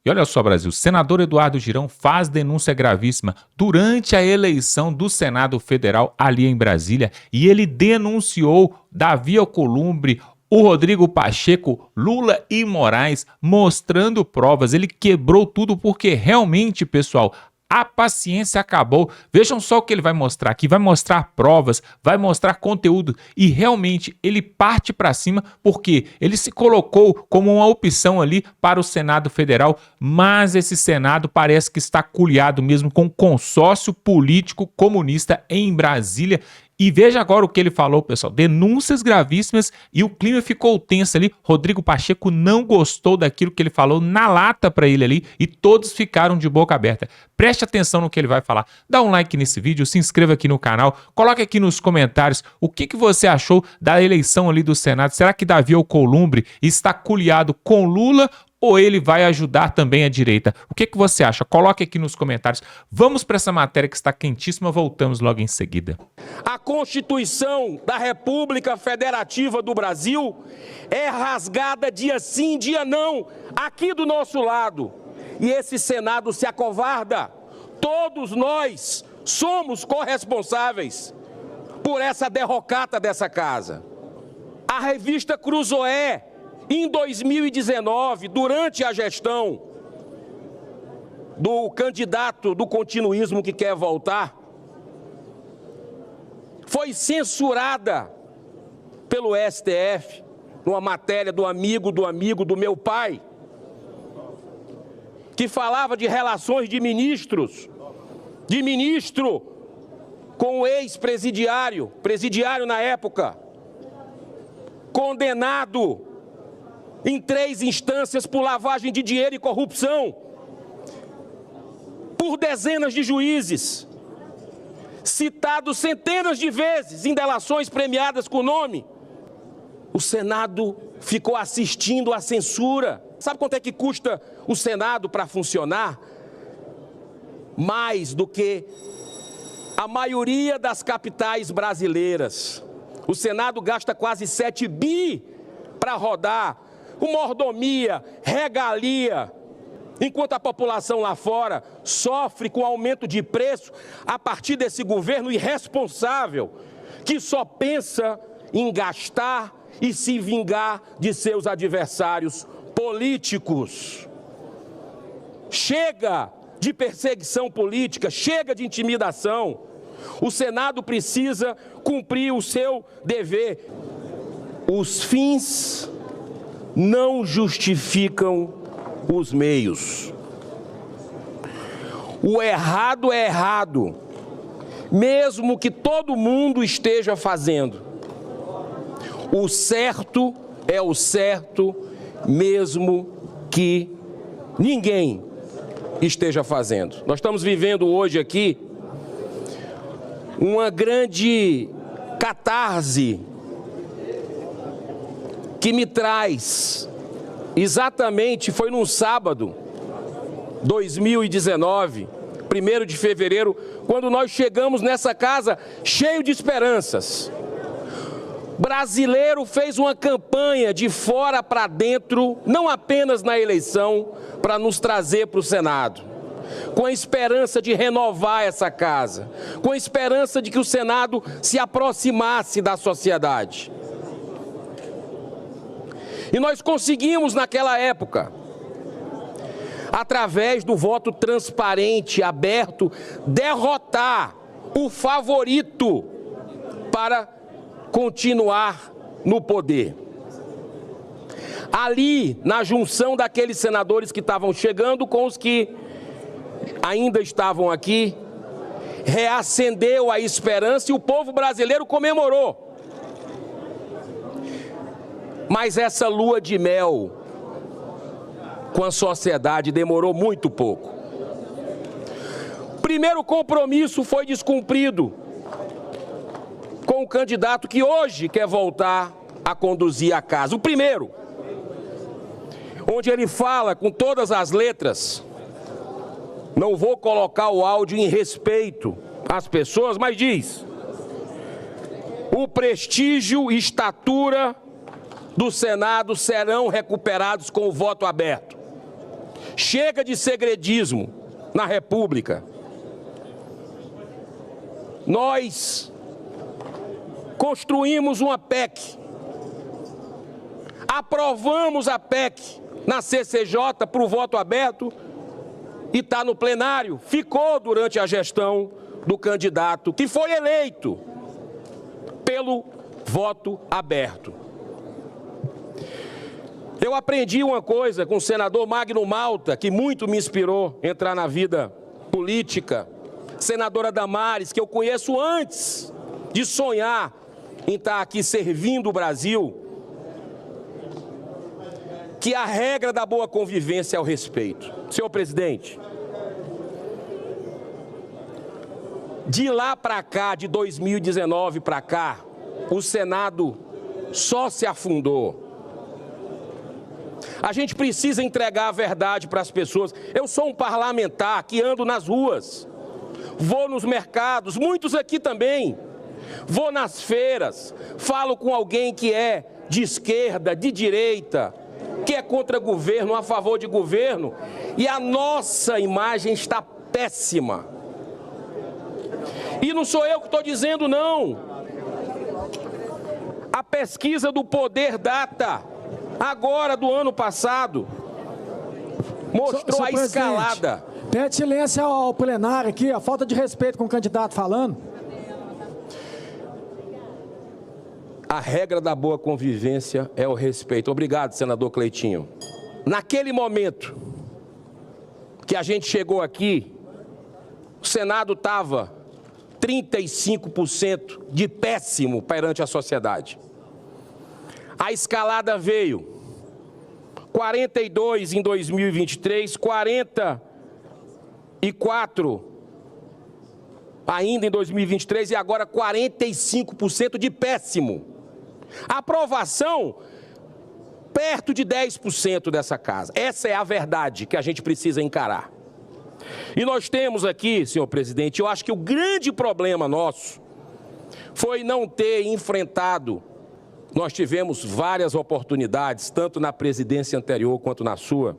E olha só, Brasil, senador Eduardo Girão faz denúncia gravíssima durante a eleição do Senado Federal ali em Brasília e ele denunciou Davi Alcolumbre, o Rodrigo Pacheco, Lula e Moraes, mostrando provas. Ele quebrou tudo porque realmente, pessoal, a paciência acabou. Vejam só o que ele vai mostrar aqui. Vai mostrar provas, vai mostrar conteúdo e realmente ele parte para cima porque ele se colocou como uma opção ali para o Senado Federal, mas esse Senado parece que está culhado mesmo com um consórcio político comunista em Brasília. E veja agora o que ele falou, pessoal. Denúncias gravíssimas e o clima ficou tenso ali. Rodrigo Pacheco não gostou daquilo que ele falou na lata para ele ali e todos ficaram de boca aberta. Preste atenção no que ele vai falar. Dá um like nesse vídeo, se inscreva aqui no canal, coloque aqui nos comentários o que você achou da eleição ali do Senado. Será que Davi Alcolumbre está culhado com Lula ou ele vai ajudar também a direita? O que você acha? Coloque aqui nos comentários. Vamos para essa matéria que está quentíssima, voltamos logo em seguida. A Constituição da República Federativa do Brasil é rasgada dia sim, dia não, aqui do nosso lado. E esse Senado se acovarda. Todos nós somos corresponsáveis por essa derrocata dessa casa. A revista Cruzoé, em 2019, durante a gestão do candidato do continuismo que quer voltar, foi censurada pelo STF, numa matéria do amigo do meu pai, que falava de relações de ministro com o ex-presidiário, presidiário na época, condenado em 3 instâncias por lavagem de dinheiro e corrupção, por dezenas de juízes, citado centenas de vezes em delações premiadas com nome. O Senado ficou assistindo à censura. Sabe quanto é que custa o Senado para funcionar? Mais do que a maioria das capitais brasileiras. O Senado gasta quase 7 bi para rodar, com mordomia, regalia, enquanto a população lá fora sofre com aumento de preço a partir desse governo irresponsável, que só pensa em gastar e se vingar de seus adversários políticos. Chega de perseguição política, chega de intimidação. O Senado precisa cumprir o seu dever. Os fins não justificam os meios. O errado é errado, mesmo que todo mundo esteja fazendo. O certo é o certo, mesmo que ninguém esteja fazendo. Nós estamos vivendo hoje aqui uma grande catarse que me traz, exatamente, foi num sábado, 2019, 1º de fevereiro, quando nós chegamos nessa casa cheio de esperanças. Brasileiro fez uma campanha de fora para dentro, não apenas na eleição, para nos trazer para o Senado, com a esperança de renovar essa casa, com a esperança de que o Senado se aproximasse da sociedade. E nós conseguimos, naquela época, através do voto transparente, aberto, derrotar o favorito para continuar no poder. Ali, na junção daqueles senadores que estavam chegando com os que ainda estavam aqui, reacendeu a esperança e o povo brasileiro comemorou. Mas essa lua de mel com a sociedade demorou muito pouco. O primeiro compromisso foi descumprido com o candidato que hoje quer voltar a conduzir a casa. O primeiro, onde ele fala com todas as letras, não vou colocar o áudio em respeito às pessoas, mas diz: o prestígio e estatura do Senado serão recuperados com o voto aberto. Chega de segredismo na República. Nós construímos uma PEC, aprovamos a PEC na CCJ para o voto aberto e está no plenário. Ficou durante a gestão do candidato que foi eleito pelo voto aberto. Eu aprendi uma coisa com o senador Magno Malta, que muito me inspirou a entrar na vida política, senadora Damares, que eu conheço antes de sonhar em estar aqui servindo o Brasil, que a regra da boa convivência é o respeito. Senhor presidente, de lá para cá, de 2019 para cá, o Senado só se afundou. A gente precisa entregar a verdade para as pessoas. Eu sou um parlamentar que ando nas ruas, vou nos mercados, muitos aqui também, vou nas feiras, falo com alguém que é de esquerda, de direita, que é contra governo, a favor de governo, e a nossa imagem está péssima. E não sou eu que estou dizendo, não. A pesquisa do Poder Data, agora do ano passado, mostrou a escalada. Pede silêncio ao plenário aqui, a falta de respeito com o candidato falando. A regra da boa convivência é o respeito. Obrigado, senador Cleitinho. Naquele momento que a gente chegou aqui, o Senado estava 35% de péssimo perante a sociedade. A escalada veio, 42 em 2023, 44 ainda em 2023 e agora 45% de péssimo. A aprovação perto de 10% dessa casa. Essa é a verdade que a gente precisa encarar. E nós temos aqui, senhor presidente, eu acho que o grande problema nosso foi não ter enfrentado. Nós tivemos várias oportunidades, tanto na presidência anterior quanto na sua.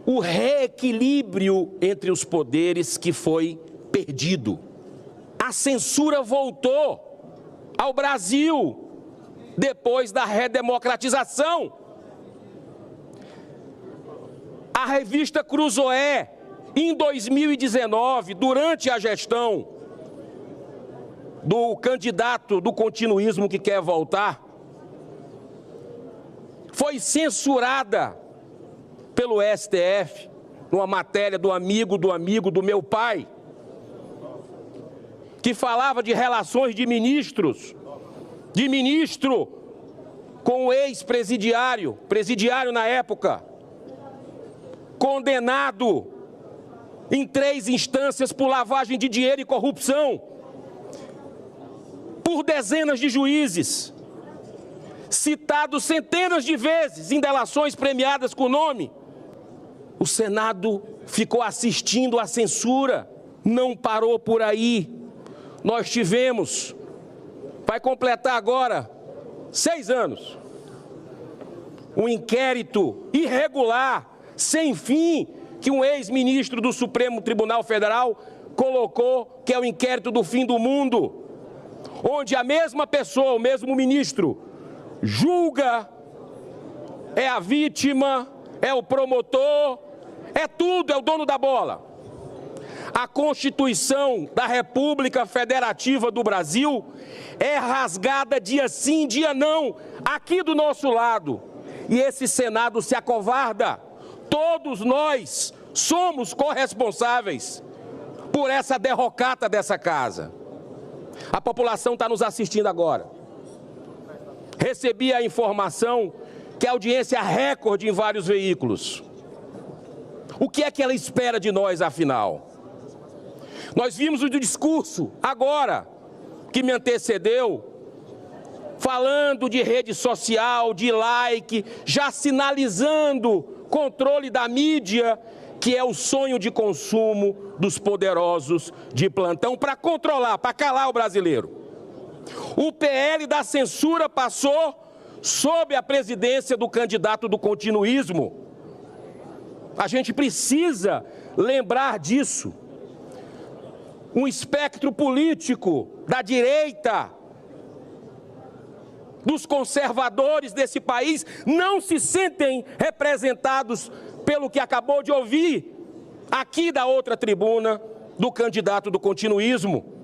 O reequilíbrio entre os poderes que foi perdido. A censura voltou ao Brasil depois da redemocratização. A revista Cruzoé, em 2019, durante a gestão do candidato do continuismo que quer voltar, foi censurada pelo STF, numa matéria do amigo do meu pai, que falava de relações de ministros, de ministro com o ex-presidiário, presidiário na época, condenado em 3 instâncias por lavagem de dinheiro e corrupção, por dezenas de juízes, citado centenas de vezes em delações premiadas com nome. O Senado ficou assistindo à censura, não parou por aí. Nós tivemos, vai completar agora 6 anos, um inquérito irregular, sem fim, que um ex-ministro do Supremo Tribunal Federal colocou, que é o inquérito do fim do mundo, onde a mesma pessoa, o mesmo ministro, julga, é a vítima, é o promotor, é tudo, é o dono da bola. A Constituição da República Federativa do Brasil é rasgada dia sim, dia não, aqui do nosso lado. E esse Senado se acovarda. Todos nós somos corresponsáveis por essa derrocata dessa casa. A população está nos assistindo agora. Recebi a informação que a audiência é recorde em vários veículos. O que é que ela espera de nós, afinal? Nós vimos o discurso, agora, que me antecedeu, falando de rede social, de like, já sinalizando controle da mídia, que é o sonho de consumo dos poderosos de plantão, para controlar, para calar o brasileiro. O PL da censura passou sob a presidência do candidato do continuismo, A gente precisa lembrar disso. Um espectro político da direita, dos conservadores desse país, não se sentem representados pelo que acabou de ouvir aqui da outra tribuna do candidato do continuismo.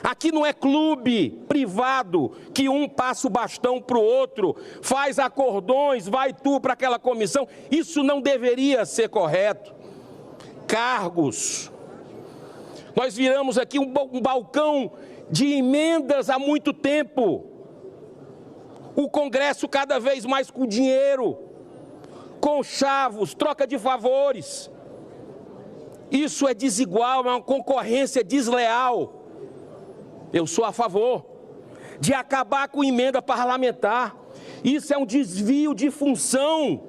Aqui não é clube privado que um passa o bastão para o outro, faz acordões, vai tu para aquela comissão. Isso não deveria ser correto. Cargos. Nós viramos aqui um balcão de emendas há muito tempo. O Congresso cada vez mais com dinheiro, com chavos, troca de favores. Isso é desigual, é uma concorrência desleal. Eu sou a favor de acabar com emenda parlamentar. Isso é um desvio de função.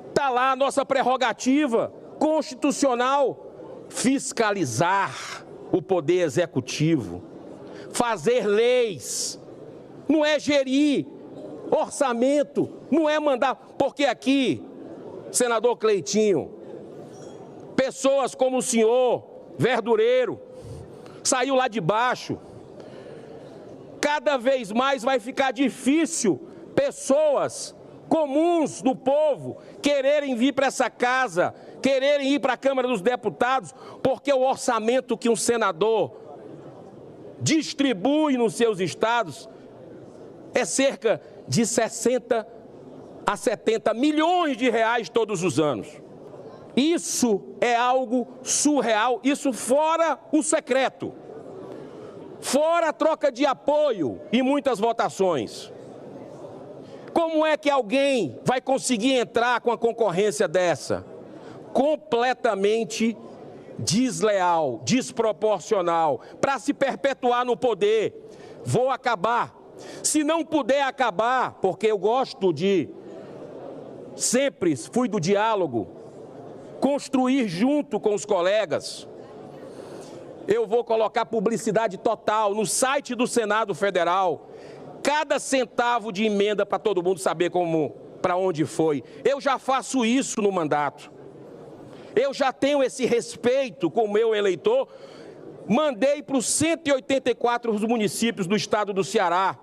Está lá a nossa prerrogativa constitucional, fiscalizar o poder executivo, fazer leis, não é gerir orçamento, não é mandar, porque aqui, senador Cleitinho, pessoas como o senhor, verdureiro, saiu lá de baixo, cada vez mais vai ficar difícil pessoas comuns do povo quererem vir para essa casa, quererem ir para a Câmara dos Deputados, porque o orçamento que um senador distribui nos seus estados é cerca de 60 a 70 milhões de reais todos os anos. Isso é algo surreal, isso fora o secreto, fora a troca de apoio e muitas votações. Como é que alguém vai conseguir entrar com a concorrência dessa? Completamente desleal, desproporcional, para se perpetuar no poder. Vou acabar. Se não puder acabar, porque eu gosto de, sempre fui do diálogo, construir junto com os colegas, eu vou colocar publicidade total no site do Senado Federal, cada centavo de emenda para todo mundo saber para onde foi. Eu já faço isso no mandato. Eu já tenho esse respeito com o meu eleitor. Mandei para os 184 municípios do estado do Ceará,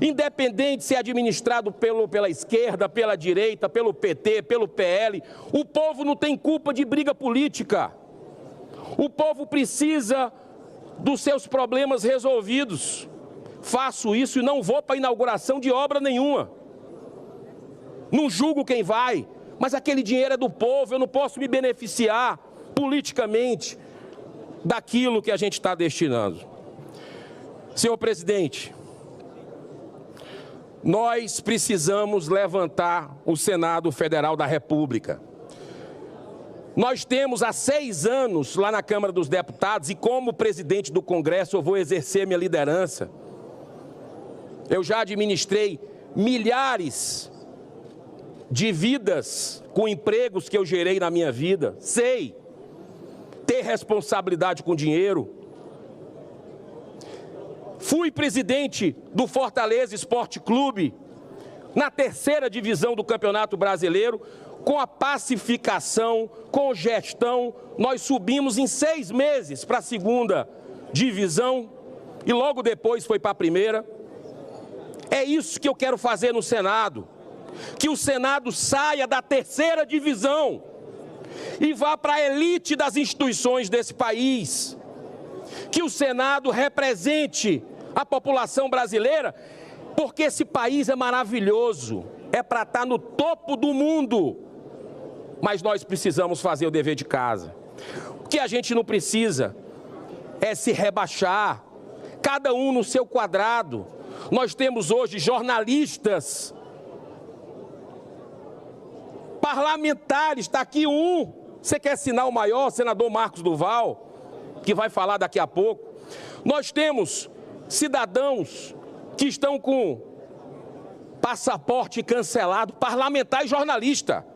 independente se é administrado pela esquerda, pela direita, pelo PT, pelo PL, o povo não tem culpa de briga política. O povo precisa dos seus problemas resolvidos. Faço isso e não vou para a inauguração de obra nenhuma. Não julgo quem vai, mas aquele dinheiro é do povo, eu não posso me beneficiar politicamente daquilo que a gente está destinando. Senhor presidente, nós precisamos levantar o Senado Federal da República. Nós temos há 6 anos lá na Câmara dos Deputados e como presidente do Congresso eu vou exercer minha liderança. Eu já administrei milhares de vidas com empregos que eu gerei na minha vida. Sei ter responsabilidade com dinheiro. Fui presidente do Fortaleza Esporte Clube, na 3ª divisão do Campeonato Brasileiro, com a pacificação, com gestão, nós subimos em 6 meses para a 2ª divisão e logo depois foi para a 1ª. É isso que eu quero fazer no Senado, que o Senado saia da 3ª divisão e vá para a elite das instituições desse país, que o Senado represente a população brasileira, porque esse país é maravilhoso, é para estar no topo do mundo, mas nós precisamos fazer o dever de casa. O que a gente não precisa é se rebaixar, cada um no seu quadrado. Nós temos hoje jornalistas, parlamentares, está aqui um, você quer sinal maior, senador Marcos Duval, que vai falar daqui a pouco. Nós temos cidadãos que estão com passaporte cancelado, parlamentar e jornalista.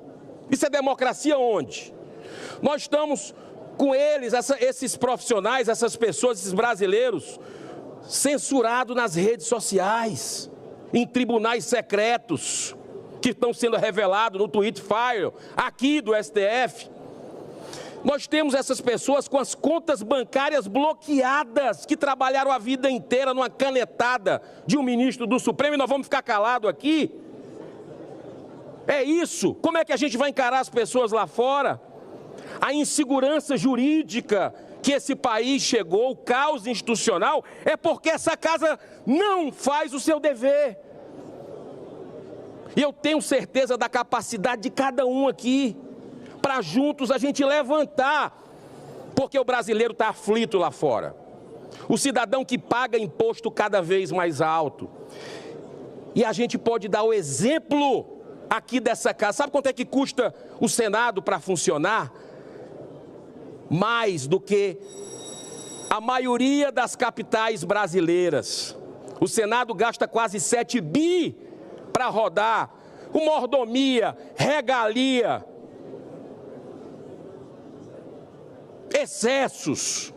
Isso é democracia onde? Nós estamos com eles, esses profissionais, essas pessoas, esses brasileiros, censurados nas redes sociais, em tribunais secretos, que estão sendo revelados no Tweet File aqui do STF. Nós temos essas pessoas com as contas bancárias bloqueadas, que trabalharam a vida inteira numa canetada de um ministro do Supremo, e nós vamos ficar calados aqui? É isso? Como é que a gente vai encarar as pessoas lá fora? A insegurança jurídica que esse país chegou, o caos institucional, é porque essa casa não faz o seu dever. E eu tenho certeza da capacidade de cada um aqui, para juntos a gente levantar, porque o brasileiro está aflito lá fora. O cidadão que paga imposto cada vez mais alto. E a gente pode dar o exemplo aqui dessa casa. Sabe quanto é que custa o Senado para funcionar? Mais do que a maioria das capitais brasileiras. O Senado gasta quase 7 bi para rodar, com mordomia, regalia, excessos.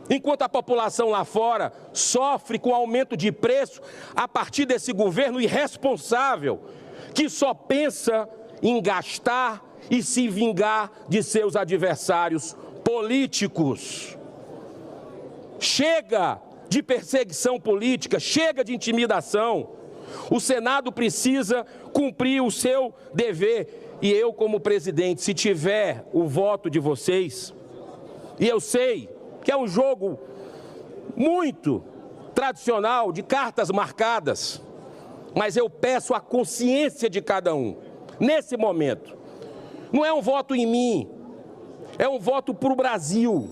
Enquanto a população lá fora sofre com aumento de preço a partir desse governo irresponsável, que só pensa em gastar e se vingar de seus adversários políticos. Chega de perseguição política, chega de intimidação. O Senado precisa cumprir o seu dever. E eu, como presidente, se tiver o voto de vocês, e eu sei que é um jogo muito tradicional, de cartas marcadas, mas eu peço a consciência de cada um, nesse momento. Não é um voto em mim, é um voto para o Brasil,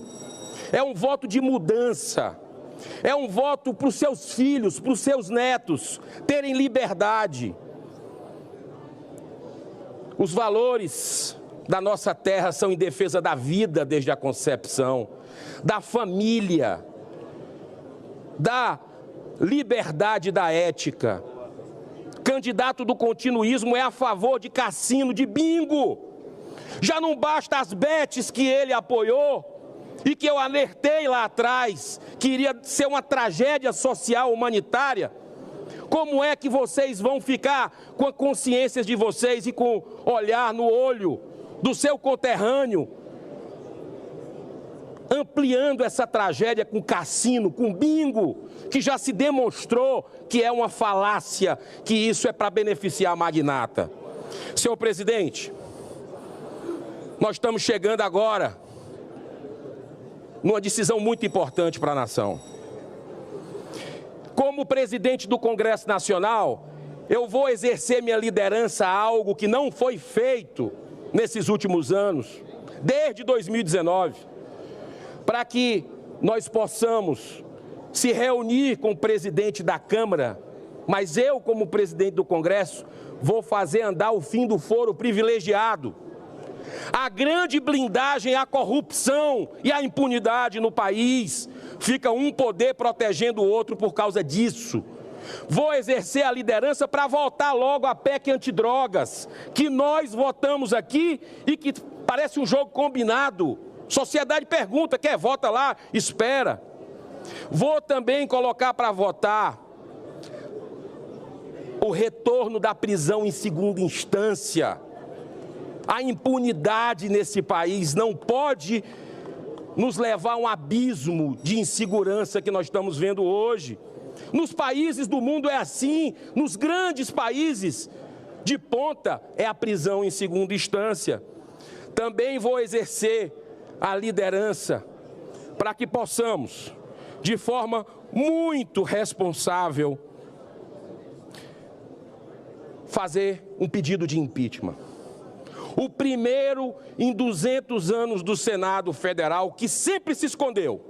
é um voto de mudança, é um voto para os seus filhos, para os seus netos terem liberdade. Os valores da nossa terra são em defesa da vida desde a concepção, da família, da liberdade da ética. Candidato do continuismo é a favor de cassino, de bingo. Já não basta as bets que ele apoiou e que eu alertei lá atrás, que iria ser uma tragédia social humanitária. Como é que vocês vão ficar com a consciência de vocês e com olhar no olho do seu conterrâneo, ampliando essa tragédia com cassino, com bingo, que já se demonstrou que é uma falácia, que isso é para beneficiar a magnata? Senhor presidente, nós estamos chegando agora numa decisão muito importante para a nação. Como presidente do Congresso Nacional, eu vou exercer minha liderança a algo que não foi feito nesses últimos anos, desde 2019, para que nós possamos se reunir com o presidente da Câmara, mas eu, como presidente do Congresso, vou fazer andar o fim do foro privilegiado. A grande blindagem à corrupção e à impunidade no país, fica um poder protegendo o outro por causa disso. Vou exercer a liderança para votar logo a PEC antidrogas, que nós votamos aqui e que parece um jogo combinado. Sociedade pergunta, quer vota lá, espera. Vou também colocar para votar o retorno da prisão em segunda instância. A impunidade nesse país não pode nos levar a um abismo de insegurança que nós estamos vendo hoje. Nos países do mundo é assim, nos grandes países de ponta é a prisão em segunda instância. Também vou exercer a liderança para que possamos, de forma muito responsável, fazer um pedido de impeachment. O primeiro em 200 anos do Senado Federal, que sempre se escondeu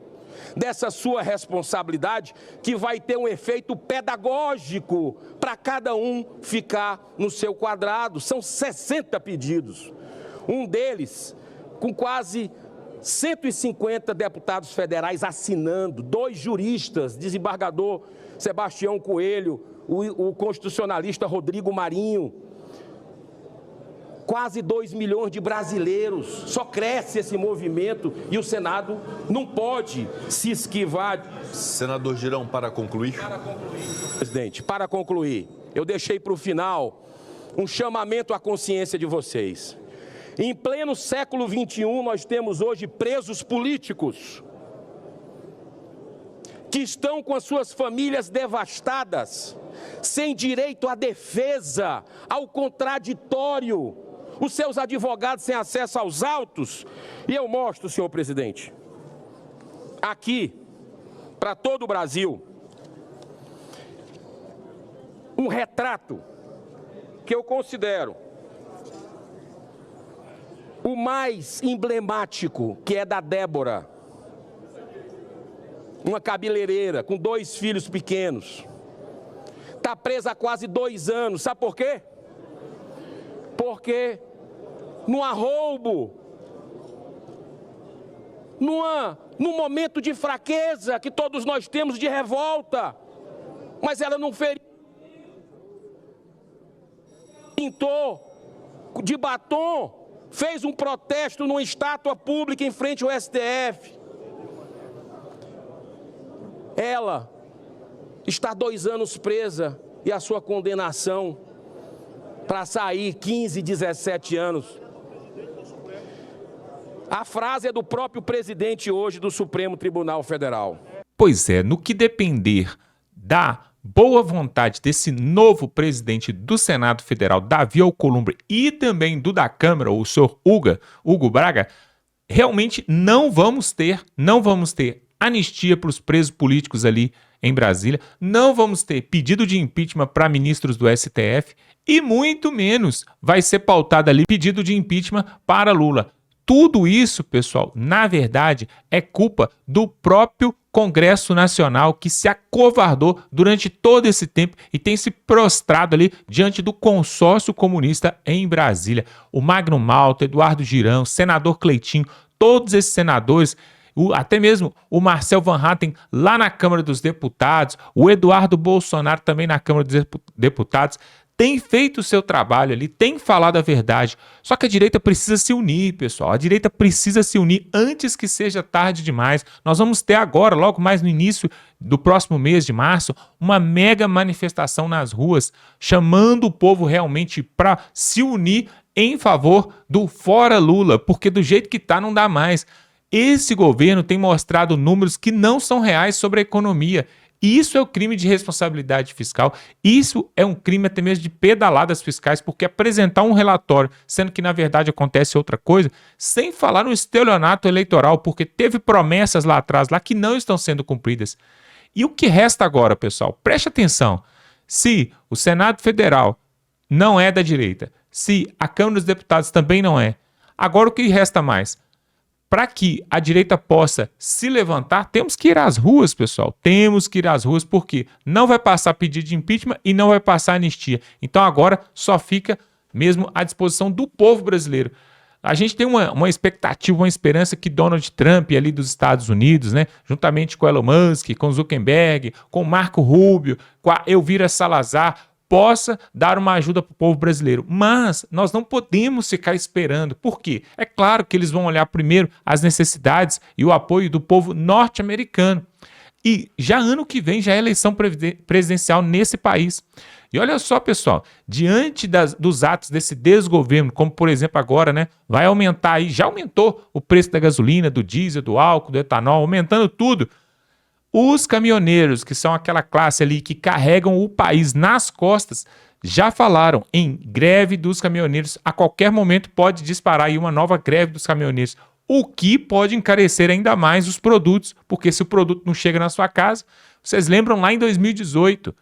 dessa sua responsabilidade, que vai ter um efeito pedagógico para cada um ficar no seu quadrado. São 60 pedidos. Um deles, com quase 150 deputados federais assinando, 2 juristas, desembargador Sebastião Coelho, o constitucionalista Rodrigo Marinho, quase 2 milhões de brasileiros. Só cresce esse movimento e o Senado não pode se esquivar. Senador Girão, para concluir. Presidente, para concluir. eu deixei para o final um chamamento à consciência de vocês. Em pleno século XXI, nós temos hoje presos políticos que estão com as suas famílias devastadas, sem direito à defesa, ao contraditório, os seus advogados sem acesso aos autos. E eu mostro, senhor presidente, aqui, para todo o Brasil, um retrato que eu considero o mais emblemático, que é da Débora, uma cabeleireira com 2 filhos pequenos. Está presa há quase 2 anos. Sabe por quê? Porque num roubo, num momento de fraqueza que todos nós temos, de revolta, mas ela não feriu, pintou de batom, fez um protesto numa estátua pública em frente ao STF. Ela está 2 anos presa e a sua condenação para sair 15, 17 anos. A frase é do próprio presidente hoje do Supremo Tribunal Federal. Pois é, no que depender da boa vontade desse novo presidente do Senado Federal, Davi Alcolumbre, e também do da Câmara, o senhor Hugo Braga, realmente não vamos ter anistia para os presos políticos ali em Brasília, não vamos ter pedido de impeachment para ministros do STF e muito menos vai ser pautado ali pedido de impeachment para Lula. Tudo isso, pessoal, na verdade, é culpa do próprio Congresso Nacional, que se acovardou durante todo esse tempo e tem se prostrado ali diante do consórcio comunista em Brasília. O Magno Malta, Eduardo Girão, senador Cleitinho, todos esses senadores, até mesmo o Marcel Van Hatten lá na Câmara dos Deputados, o Eduardo Bolsonaro também na Câmara dos Deputados, tem feito o seu trabalho ali, tem falado a verdade. Só que a direita precisa se unir, pessoal. A direita precisa se unir antes que seja tarde demais. Nós vamos ter agora, logo mais no início do próximo mês de março, uma mega manifestação nas ruas, chamando o povo realmente para se unir em favor do fora Lula, porque do jeito que tá não dá mais. Esse governo tem mostrado números que não são reais sobre a economia. Isso é o crime de responsabilidade fiscal, isso é um crime até mesmo de pedaladas fiscais, porque apresentar um relatório, sendo que na verdade acontece outra coisa, sem falar no estelionato eleitoral, porque teve promessas lá atrás lá que não estão sendo cumpridas. E o que resta agora, pessoal? Preste atenção, se o Senado Federal não é da direita, se a Câmara dos Deputados também não é, agora o que resta mais? Para que a direita possa se levantar, temos que ir às ruas, pessoal. Temos que ir às ruas, porque não vai passar pedido de impeachment e não vai passar anistia. Então agora só fica mesmo à disposição do povo brasileiro. A gente tem uma expectativa, uma esperança que Donald Trump, ali dos Estados Unidos, né, juntamente com Elon Musk, com Zuckerberg, com Marco Rubio, com a Elvira Salazar, possa dar uma ajuda para o povo brasileiro. Mas nós não podemos ficar esperando. Por quê? É claro que eles vão olhar primeiro as necessidades e o apoio do povo norte-americano. E já ano que vem já é eleição presidencial nesse país. E olha só, pessoal, diante dos atos desse desgoverno, como por exemplo agora, né, vai aumentar aí, já aumentou o preço da gasolina, do diesel, do álcool, do etanol, aumentando tudo. Os caminhoneiros, que são aquela classe ali que carregam o país nas costas, já falaram em greve dos caminhoneiros. A qualquer momento pode disparar aí uma nova greve dos caminhoneiros, o que pode encarecer ainda mais os produtos, porque se o produto não chega na sua casa, vocês lembram lá em 2018,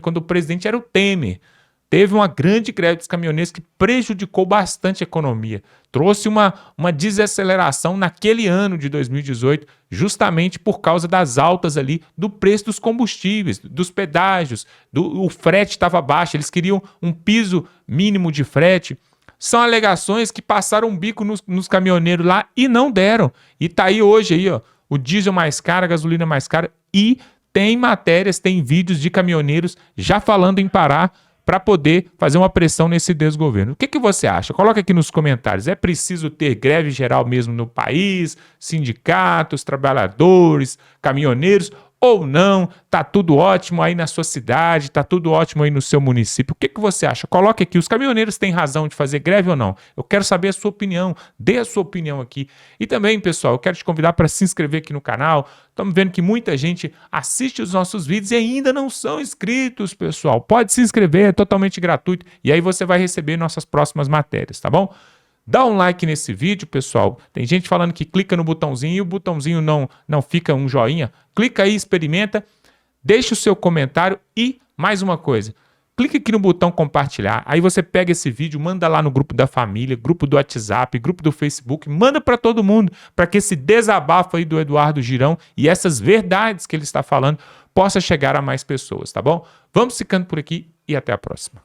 quando o presidente era o Temer, teve uma grande greve dos caminhoneiros que prejudicou bastante a economia. Trouxe uma desaceleração naquele ano de 2018, justamente por causa das altas ali do preço dos combustíveis, dos pedágios, o frete estava baixo, eles queriam um piso mínimo de frete. São alegações que passaram um bico nos caminhoneiros lá e não deram. E tá aí hoje aí, ó, o diesel mais caro, a gasolina mais cara, e tem matérias, tem vídeos de caminhoneiros já falando em parar para poder fazer uma pressão nesse desgoverno. O que você acha? Coloca aqui nos comentários. É preciso ter greve geral mesmo no país, sindicatos, trabalhadores, caminhoneiros, ou não? Tá tudo ótimo aí na sua cidade? Tá tudo ótimo aí no seu município? O que você acha? Coloque aqui, os caminhoneiros têm razão de fazer greve ou não? Eu quero saber a sua opinião, dê a sua opinião aqui. E também, pessoal, eu quero te convidar para se inscrever aqui no canal. Estamos vendo que muita gente assiste os nossos vídeos e ainda não são inscritos, pessoal. Pode se inscrever, é totalmente gratuito. E aí você vai receber nossas próximas matérias, tá bom? Dá um like nesse vídeo, pessoal. Tem gente falando que clica no botãozinho e o botãozinho não fica um joinha. Clica aí, experimenta, deixa o seu comentário e mais uma coisa. Clica aqui no botão compartilhar, aí você pega esse vídeo, manda lá no grupo da família, grupo do WhatsApp, grupo do Facebook, manda para todo mundo, para que esse desabafo aí do Eduardo Girão e essas verdades que ele está falando possa chegar a mais pessoas, tá bom? Vamos ficando por aqui e até a próxima.